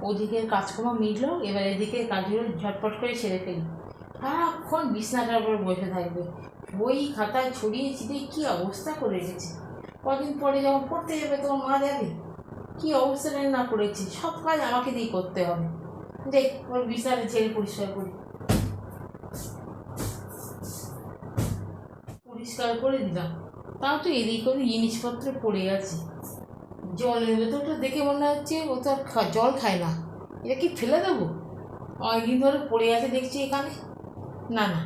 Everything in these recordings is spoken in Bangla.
ওদিকের কাজকর্ম মিটলো, এবার এদিকে কাজগুলো ঝটপট করে সেরে ফেলি। সারাক্ষণ বিছনাটার উপর বসে থাকবে, বই খাতায় ছড়িয়ে ছিটিয়ে কী অবস্থা করে রেখেছে। কদিন পরে যখন পড়তে যাবে তোমার মা যাবে, কী অবস্থাটা না করেছে। সব কাজ আমাকে দিয়ে করতে হবে। যাই ওর বিছানাটা ছেড়ে পরিষ্কার করি। পরিষ্কার করে দিলাম, তাও তো এদিক ওদিক জিনিসপত্র পড়ে আছে। জলের বোতলটা দেখে মনে হচ্ছে ও তো আর জল খায় না। এটা কি ফেলে দেবো? অনেকদিন ধরে পড়ে আছে দেখছি এখানে। না না,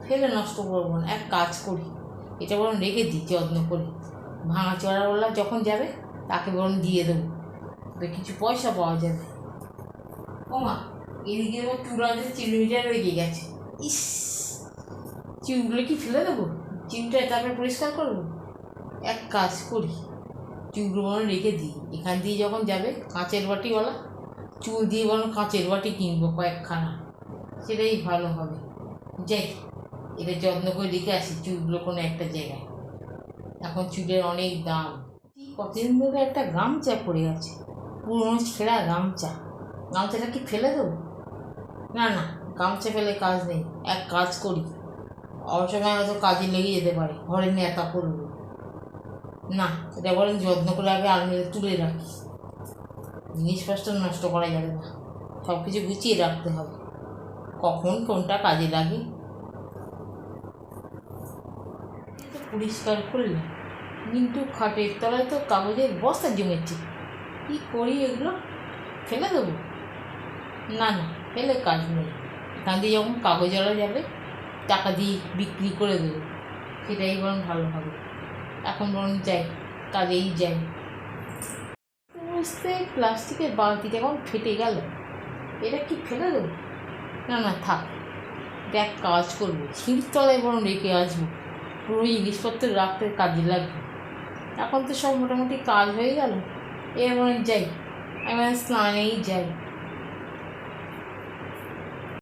ফেলে নষ্ট করবো না, এক কাজ করি, এটা বরং রেখে দিই যত্ন করে। ভাঙা চড়াওয়ালা যখন যাবে তাকে বরং দিয়ে দেবো, কিছু পয়সা পাওয়া যাবে। ও মা, এদিকে এবার চুড়াতে চিরুনিটা লেগে গেছে। ইস, চিমগুলো কি ফেলে দেবো? চিমটা তারপরে পরিষ্কার করবো। এক কাজ করি, চুলগুলো বরং রেখে দিই। এখান দিয়ে যখন যাবে কাঁচের বাটিওয়ালা, চুল দিয়ে বরং কাঁচের বাটি কিনবো কয়েকখানা, সেটাই ভালো হবে। যাই, এটা যত্ন করে রেখে আসি চুলগুলো কোনো একটা জায়গায়। এখন চুলের অনেক দাম। কতদিন ধরে একটা গামছা পড়ে আছে, পুরোনো ছেঁড়া গামছা। গামছাটা কি ফেলে দেবো? না না, গামছা ফেলে কাজ নেই। এক কাজ করি, অসময় হয়তো কাজে লেগে যেতে পারে, ঘরে নেতা করবো না, এটা বরং যত্ন করে আগে আলমারিতে তুলে রাখি। জিনিসপত্র নষ্ট করা যাবে না, সব কিছু গুছিয়ে রাখতে হবে, কখন কোনটা কাজে লাগে। পরিষ্কার করলাম, কিন্তু খাটের তলায় তো কাগজের বস্তা জমেছে। কী করি এগুলো? ফেলে দেবো? না না, ফেলে কাজ নেই। এখান দিয়ে যখন কাগজওয়ালা যাবে টাকা দিয়ে বিক্রি করে দেবো, সেটাই বরং ভালো হবে। এখন বরং যাই, কাজেই যাই। বুঝতে প্লাস্টিকের বালতিটা এখন ফেটে গেল, এটা কি ফেলে দেবো? না না থাক, দেখ কাজ করবো, সিঁড়ির তলায় বরং রেখে আসবো, পুরো জিনিসপত্র রাখতে কাজে লাগবে। এখন তো সব মোটামুটি কাজ হয়ে গেল, এবার বরং যাই, আমি স্নানেই যাই।